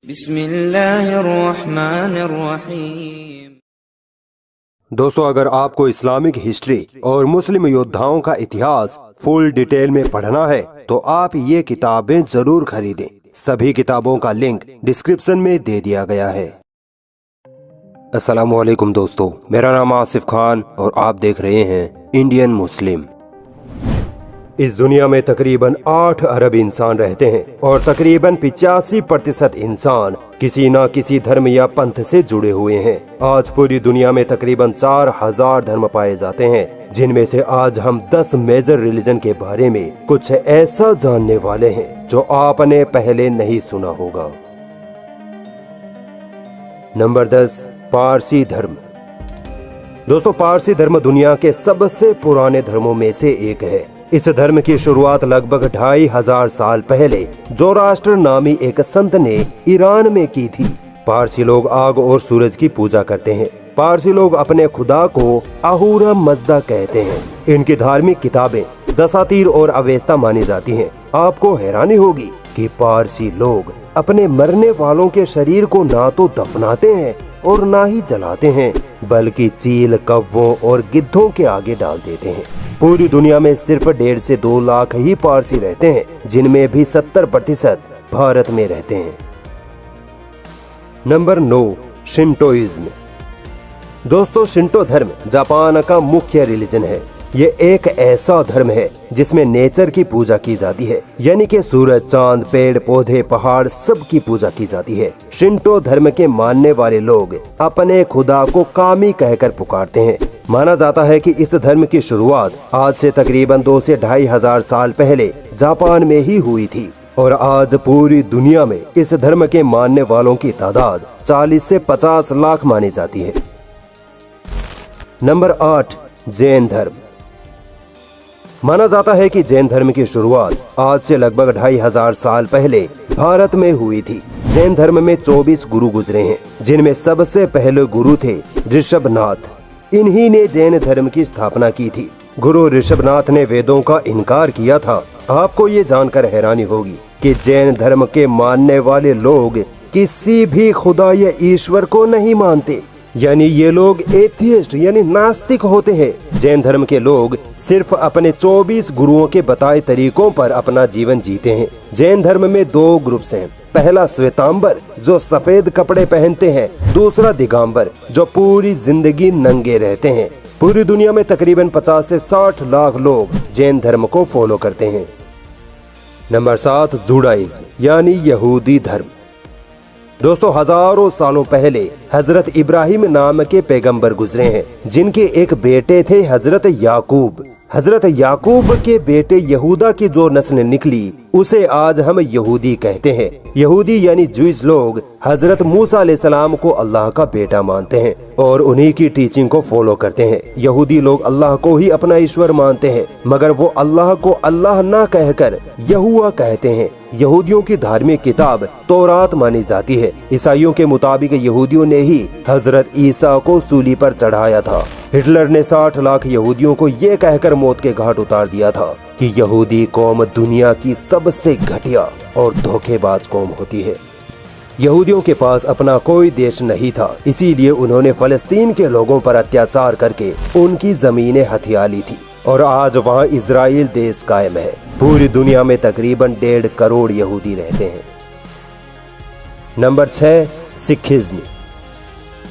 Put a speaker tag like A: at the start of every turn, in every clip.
A: बिस्मिल्लाहिर्रहमानिर्रहीम।
B: दोस्तों, अगर आपको इस्लामिक हिस्ट्री और मुस्लिम योद्धाओं का इतिहास फुल डिटेल में पढ़ना है तो आप ये किताबें जरूर खरीदें। सभी किताबों का लिंक डिस्क्रिप्शन में दे दिया गया है। अस्सलामुअलैकुम दोस्तों, मेरा नाम आसिफ खान और आप देख रहे हैं इंडियन मुस्लिम। इस दुनिया में तकरीबन 8 अरब इंसान रहते हैं और तकरीबन 85% इंसान किसी न किसी धर्म या पंथ से जुड़े हुए हैं। आज पूरी दुनिया में तकरीबन 4000 धर्म पाए जाते हैं, जिनमें से आज हम 10 मेजर रिलीजन के बारे में कुछ ऐसा जानने वाले हैं जो आपने पहले नहीं सुना होगा। नंबर 10, पारसी धर्म। दोस्तों, पारसी धर्म दुनिया के सबसे पुराने धर्मों में से एक है। इस धर्म की शुरुआत लगभग 2500 साल पहले जोराष्ट्र नामी एक संत ने ईरान में की थी। पारसी लोग आग और सूरज की पूजा करते हैं। पारसी लोग अपने खुदा को अहूरा मजदा कहते हैं। इनकी धार्मिक किताबें दसातीर और अवेस्ता मानी जाती हैं। आपको हैरानी होगी कि पारसी लोग अपने मरने वालों के शरीर को ना तो दफनाते हैं और ना ही जलाते हैं, बल्कि चील, कौवों और गिद्धों के आगे डाल देते हैं। पूरी दुनिया में सिर्फ 1.5 से 2 लाख ही पारसी रहते हैं, जिनमें भी 70% भारत में रहते हैं। नंबर 9, शिंटोइज्म। दोस्तों, शिंटो धर्म जापान का मुख्य रिलीजन है। ये एक ऐसा धर्म है जिसमें नेचर की पूजा की जाती है, यानी कि सूरज, चांद, पेड़ पौधे, पहाड़, सब की पूजा की जाती है। शिंटो धर्म के मानने वाले लोग अपने खुदा को कामी कहकर पुकारते हैं। माना जाता है कि इस धर्म की शुरुआत आज से तकरीबन 2 से 2500 साल पहले जापान में ही हुई थी और आज पूरी दुनिया में इस धर्म के मानने वालों की तादाद 40 से 50 लाख मानी जाती है। नंबर 8, जैन धर्म। माना जाता है कि जैन धर्म की शुरुआत आज से लगभग 2500 साल पहले भारत में हुई थी। जैन धर्म में 24 गुरु गुजरे हैं, जिनमें सबसे पहले गुरु थे ऋषभनाथ। इन्हीं ने जैन धर्म की स्थापना की थी। गुरु ऋषभनाथ ने वेदों का इनकार किया था। आपको ये जानकर हैरानी होगी कि जैन धर्म के मानने वाले लोग किसी भी खुदा या ईश्वर को नहीं मानते, यानी ये लोग एथियस्ट यानी नास्तिक होते हैं। जैन धर्म के लोग सिर्फ अपने 24 गुरुओं के बताए तरीकों पर अपना जीवन जीते हैं। जैन धर्म में 2 ग्रुप्स हैं। पहला श्वेतांबर, जो सफेद कपड़े पहनते हैं। दूसरा दिगंबर, जो पूरी जिंदगी नंगे रहते हैं। पूरी दुनिया में तकरीबन 50 से 60 लाख लोग जैन धर्म को फॉलो करते हैं। नंबर 7, जुडाइज्म यानी यहूदी धर्म। दोस्तों, हजारों सालों पहले हजरत इब्राहिम नाम के पैगंबर गुजरे हैं, जिनके एक बेटे थे हजरत याकूब। हजरत याकूब के बेटे यहूदा की जो नस्ल निकली उसे आज हम यहूदी कहते हैं। यहूदी यानी जूइश लोग हजरत मूसा अलैहिस्सलाम को अल्लाह का बेटा मानते हैं और उन्हीं की टीचिंग को फॉलो करते हैं। यहूदी लोग अल्लाह को ही अपना ईश्वर मानते हैं, मगर वो अल्लाह को अल्लाह ना कहकर यहुआ कहते हैं। यहूदियों की धार्मिक किताब तौरात मानी जाती है। ईसाइयों के मुताबिक यहूदियों ने ही हजरत ईसा को सूली पर चढ़ाया था। हिटलर ने 60 लाख यहूदियों को ये कहकर मौत के घाट उतार दिया था कि यहूदी कौम दुनिया की सबसे घटिया और धोखेबाज कौम होती है। यहूदियों के पास अपना कोई देश नहीं था, इसीलिए उन्होंने फलस्तीन के लोगों पर अत्याचार करके उनकी जमीनें हथिया ली थी और आज वहाँ इजराइल देश कायम है। पूरी दुनिया में तकरीबन 1.5 करोड़ यहूदी रहते हैं। Number 6, Sikhism.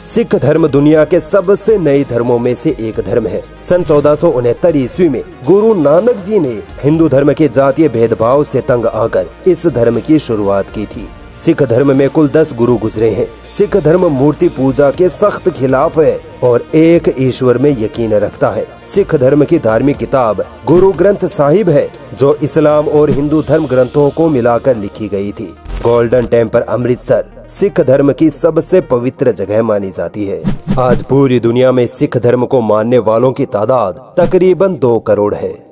B: सिख धर्म दुनिया के सबसे नए धर्मों में से एक धर्म है। सन 1469 ईस्वी में गुरु नानक जी ने हिंदू धर्म के जातीय भेदभाव से तंग आकर इस धर्म की शुरुआत की थी। सिख धर्म में कुल 10 गुरु गुजरे हैं। सिख धर्म मूर्ति पूजा के सख्त खिलाफ है और एक ईश्वर में यकीन रखता है। सिख धर्म की धार्मिक किताब गुरु ग्रंथ साहिब है, जो इस्लाम और हिंदू धर्म ग्रंथों को मिलाकर लिखी गई थी। गोल्डन टेम्पल अमृतसर सिख धर्म की सबसे पवित्र जगह मानी जाती है। आज पूरी दुनिया में सिख धर्म को मानने वालों की तादाद तकरीबन 2 करोड़ है।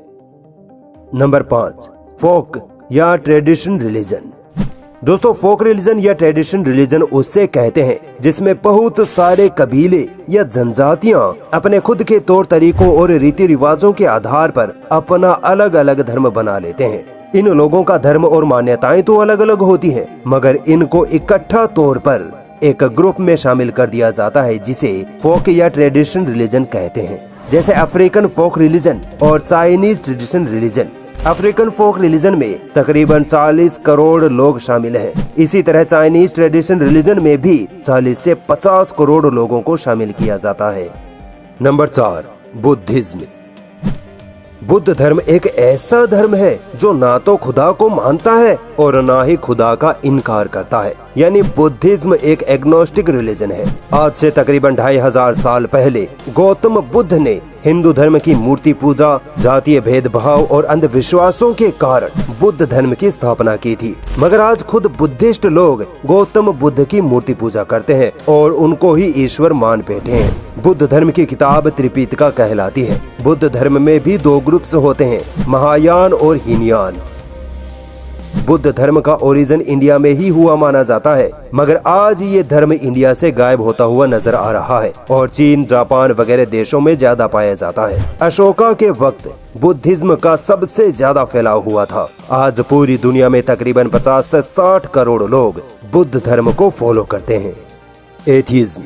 B: नंबर 5, फोक या ट्रेडिशन रिलीजन। दोस्तों, फोक रिलीजन या ट्रेडिशन रिलीजन उससे कहते हैं जिसमें बहुत सारे कबीले या जनजातियां अपने खुद के तौर तरीकों और रीति रिवाजों के आधार पर अपना अलग अलग धर्म बना लेते हैं। इन लोगों का धर्म और मान्यताएं तो अलग अलग होती हैं, मगर इनको इकट्ठा तौर पर एक ग्रुप में शामिल कर दिया जाता है जिसे फोक या ट्रेडिशन रिलीजन कहते हैं। जैसे अफ्रीकन फोक रिलीजन और चाइनीज ट्रेडिशन रिलीजन। अफ्रीकन फोक रिलीजन में तकरीबन 40 करोड़ लोग शामिल हैं। इसी तरह चाइनीज ट्रेडिशन रिलीजन में भी 40 से 50 करोड़ लोगों को शामिल किया जाता है। Number 4, Buddhism. बुद्ध धर्म एक ऐसा धर्म है जो ना तो खुदा को मानता है और ना ही खुदा का इनकार करता है, यानी बुद्धिज्म एक एग्नोस्टिक रिलीजन है। आज से तकरीबन 2500 साल पहले गौतम बुद्ध ने हिंदू धर्म की मूर्ति पूजा, जातीय भेदभाव और अंधविश्वासों के कारण बुद्ध धर्म की स्थापना की थी। मगर आज खुद बुद्धिस्ट लोग गौतम बुद्ध की मूर्ति पूजा करते हैं और उनको ही ईश्वर मान बैठे हैं। बुद्ध धर्म की किताब त्रिपिटका कहलाती है। बुद्ध धर्म में भी 2 ग्रुप्स होते हैं, महायान और हीनयान। बुद्ध धर्म का ओरिजिन इंडिया में ही हुआ माना जाता है, मगर आज ये धर्म इंडिया से गायब होता हुआ नजर आ रहा है और चीन, जापान वगैरह देशों में ज्यादा पाया जाता है। अशोका के वक्त बुद्धिज्म का सबसे ज्यादा फैलाव हुआ था। आज पूरी दुनिया में तकरीबन 50 से 60 करोड़ लोग बुद्ध धर्म को फॉलो करते हैं। एथिज्म।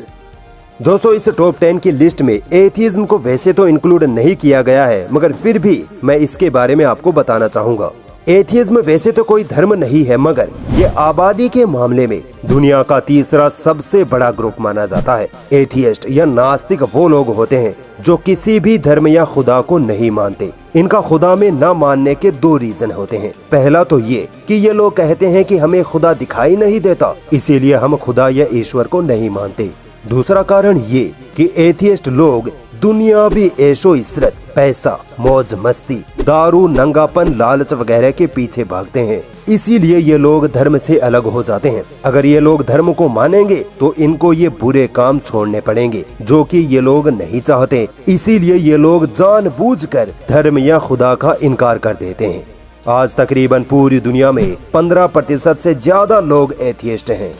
B: दोस्तों, इस टॉप 10 की लिस्ट में एथिज्म को वैसे तो इंक्लूड नहीं किया गया है, मगर फिर भी मैं इसके बारे में आपको बताना चाहूंगा। एथिज्म वैसे तो कोई धर्म नहीं है, मगर ये आबादी के मामले में दुनिया का तीसरा सबसे बड़ा ग्रुप माना जाता है। एथियस्ट या नास्तिक वो लोग होते हैं जो किसी भी धर्म या खुदा को नहीं मानते। इनका खुदा में न मानने के 2 रीजन होते हैं। पहला तो ये कि ये लोग कहते हैं कि हमें खुदा दिखाई नहीं देता, इसीलिए हम खुदा या ईश्वर को नहीं मानते। दूसरा कारण ये कि एथियस्ट लोग दुनियावी ऐशो इशरत, पैसा, मौज मस्ती, दारू, नंगापन, लालच वगैरह के पीछे भागते हैं। इसीलिए ये लोग धर्म से अलग हो जाते हैं। अगर ये लोग धर्म को मानेंगे तो इनको ये बुरे काम छोड़ने पड़ेंगे, जो कि ये लोग नहीं चाहते। इसीलिए ये लोग जानबूझकर धर्म या खुदा का इनकार कर देते हैं। आज तकरीबन पूरी दुनिया में 15% से ज्यादा लोग एथियस्ट हैं।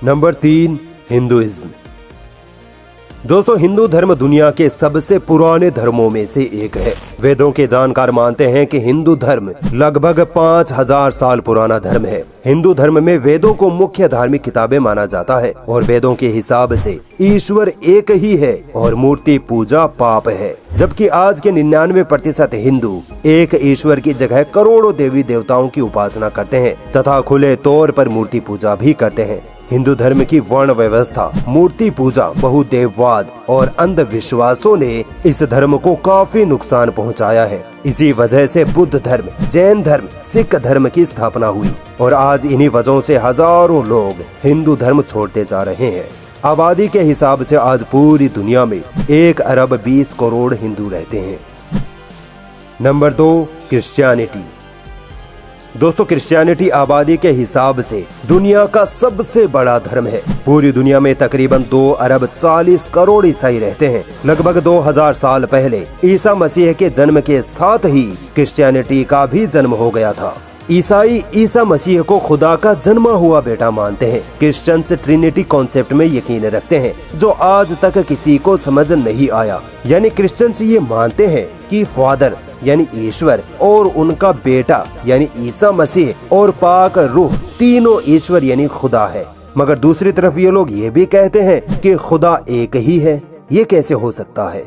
B: Number 3, Hinduism. दोस्तों, हिंदू धर्म दुनिया के सबसे पुराने धर्मों में से एक है। वेदों के जानकार मानते हैं कि हिंदू धर्म लगभग 5000 साल पुराना धर्म है। हिंदू धर्म में वेदों को मुख्य धार्मिक किताबें माना जाता है और वेदों के हिसाब से ईश्वर एक ही है और मूर्ति पूजा पाप है। जबकि आज के 99% हिंदू एक ईश्वर की जगह करोड़ों देवी देवताओं की उपासना करते हैं तथा खुले तौर पर मूर्ति पूजा भी करते हैं। हिंदू धर्म की वर्ण व्यवस्था, मूर्ति पूजा, बहुदेववाद और अंधविश्वासों ने इस धर्म को काफी नुकसान पहुंचाया है। इसी वजह से बुद्ध धर्म, जैन धर्म, सिख धर्म की स्थापना हुई और आज इन्हीं वजहों से हजारों लोग हिंदू धर्म छोड़ते जा रहे हैं। आबादी के हिसाब से आज पूरी दुनिया में 1 अरब 20 करोड़ हिंदू रहते हैं। Number 2, Christianity. दोस्तों, क्रिश्चियनिटी आबादी के हिसाब से दुनिया का सबसे बड़ा धर्म है। पूरी दुनिया में तकरीबन 2 अरब 40 करोड़ ईसाई रहते हैं। लगभग 2000 साल पहले ईसा मसीह के जन्म के साथ ही क्रिश्चियनिटी का भी जन्म हो गया था। ईसाई ईसा मसीह को खुदा का जन्मा हुआ बेटा मानते हैं। क्रिश्चियंस ट्रिनिटी कॉन्सेप्ट में यकीन रखते हैं, जो आज तक किसी को समझ नहीं आया। यानी क्रिश्चियंस ये मानते हैं कि फादर यानी ईश्वर और उनका बेटा यानी ईसा मसीह और पाक रूह तीनों ईश्वर यानी खुदा है। मगर दूसरी तरफ ये लोग ये भी कहते हैं कि खुदा एक ही है। ये कैसे हो सकता है?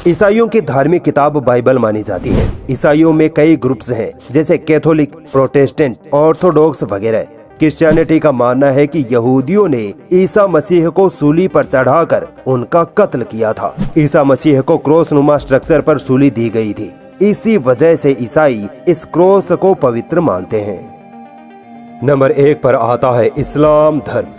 B: ईसाइयों की धार्मिक किताब बाइबल मानी जाती है। ईसाइयों में कई ग्रुप्स हैं, जैसे कैथोलिक, प्रोटेस्टेंट, ऑर्थोडॉक्स वगैरह। क्रिश्चियनिटी का मानना है कि यहूदियों ने ईसा मसीह को सूली पर चढ़ाकर उनका कत्ल किया था। ईसा मसीह को क्रॉस नुमा स्ट्रक्चर पर सूली दी गई थी। इसी वजह से ईसाई इस क्रॉस को पवित्र मानते हैं। नंबर 1 पर आता है इस्लाम धर्म।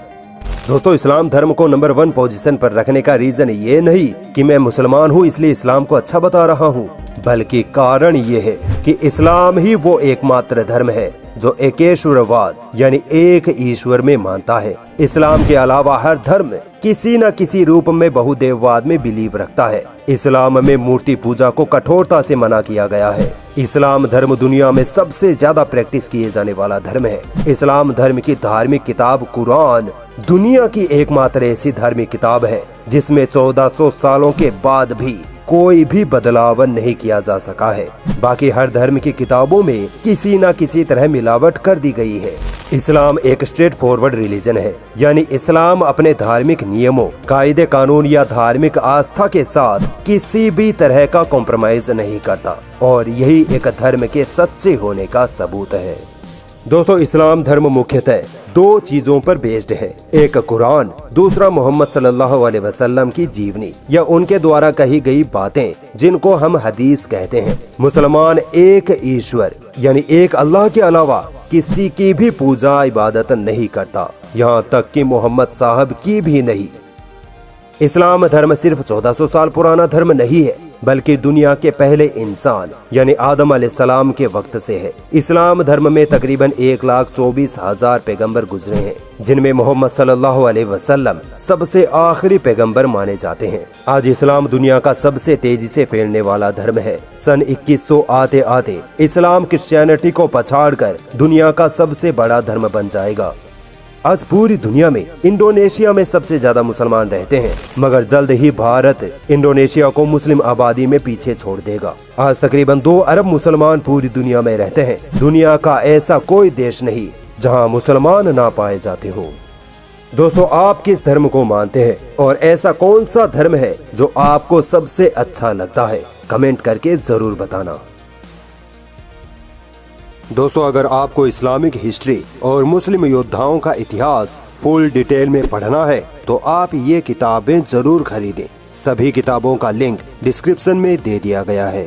B: दोस्तों, इस्लाम धर्म को नंबर 1 पोजीशन पर रखने का रीजन ये नहीं कि मैं मुसलमान हूँ इसलिए इस्लाम को अच्छा बता रहा हूँ, बल्कि कारण ये है कि इस्लाम ही वो एकमात्र धर्म है जो एकेश्वरवाद यानी एक ईश्वर में मानता है। इस्लाम के अलावा हर धर्म किसी न किसी रूप में बहुदेववाद में बिलीव रखता है। इस्लाम में मूर्ति पूजा को कठोरता से मना किया गया है। इस्लाम धर्म दुनिया में सबसे ज्यादा प्रैक्टिस किए जाने वाला धर्म है। इस्लाम धर्म की धार्मिक किताब कुरान दुनिया की एकमात्र ऐसी धार्मिक किताब है जिसमें 1400 सालों के बाद भी कोई भी बदलाव नहीं किया जा सका है। बाकी हर धर्म की किताबों में किसी न किसी तरह मिलावट कर दी गई है। इस्लाम एक स्ट्रेट फॉरवर्ड रिलीजन है, यानी इस्लाम अपने धार्मिक नियमों, कायदे कानून या धार्मिक आस्था के साथ किसी भी तरह का कॉम्प्रोमाइज नहीं करता, और यही एक धर्म के सच्चे होने का सबूत है। दोस्तों, इस्लाम धर्म मुख्यतः दो चीजों पर बेस्ड है, एक कुरान, दूसरा मोहम्मद सल्लल्लाहु अलैहि वसल्लम की जीवनी या उनके द्वारा कही गई बातें, जिनको हम हदीस कहते हैं। मुसलमान एक ईश्वर यानी एक अल्लाह के अलावा किसी की भी पूजा इबादत नहीं करता, यहाँ तक कि मोहम्मद साहब की भी नहीं। इस्लाम धर्म सिर्फ 1400 साल पुराना धर्म नहीं है, बल्कि दुनिया के पहले इंसान यानी आदम अलैहिस्सलाम के वक्त से है। इस्लाम धर्म में तकरीबन 1,24,000 पैगंबर गुजरे हैं, जिनमें मोहम्मद सल्लल्लाहु अलैहि वसल्लम सबसे आखिरी पैगंबर माने जाते हैं। आज इस्लाम दुनिया का सबसे तेजी से फैलने वाला धर्म है। सन 2100 आते आते इस्लाम क्रिश्चियनिटी को पछाड़कर दुनिया का सबसे बड़ा धर्म बन जाएगा। आज पूरी दुनिया में इंडोनेशिया में सबसे ज्यादा मुसलमान रहते हैं, मगर जल्द ही भारत इंडोनेशिया को मुस्लिम आबादी में पीछे छोड़ देगा। आज तकरीबन 2 अरब मुसलमान पूरी दुनिया में रहते हैं। दुनिया का ऐसा कोई देश नहीं जहां मुसलमान ना पाए जाते हो। दोस्तों, आप किस धर्म को मानते हैं और ऐसा कौन सा धर्म है जो आपको सबसे अच्छा लगता है? कमेंट करके जरूर बताना। दोस्तों, अगर आपको इस्लामिक हिस्ट्री और मुस्लिम योद्धाओं का इतिहास फुल डिटेल में पढ़ना है तो आप ये किताबें जरूर खरीदें। सभी किताबों का लिंक डिस्क्रिप्शन में दे दिया गया है।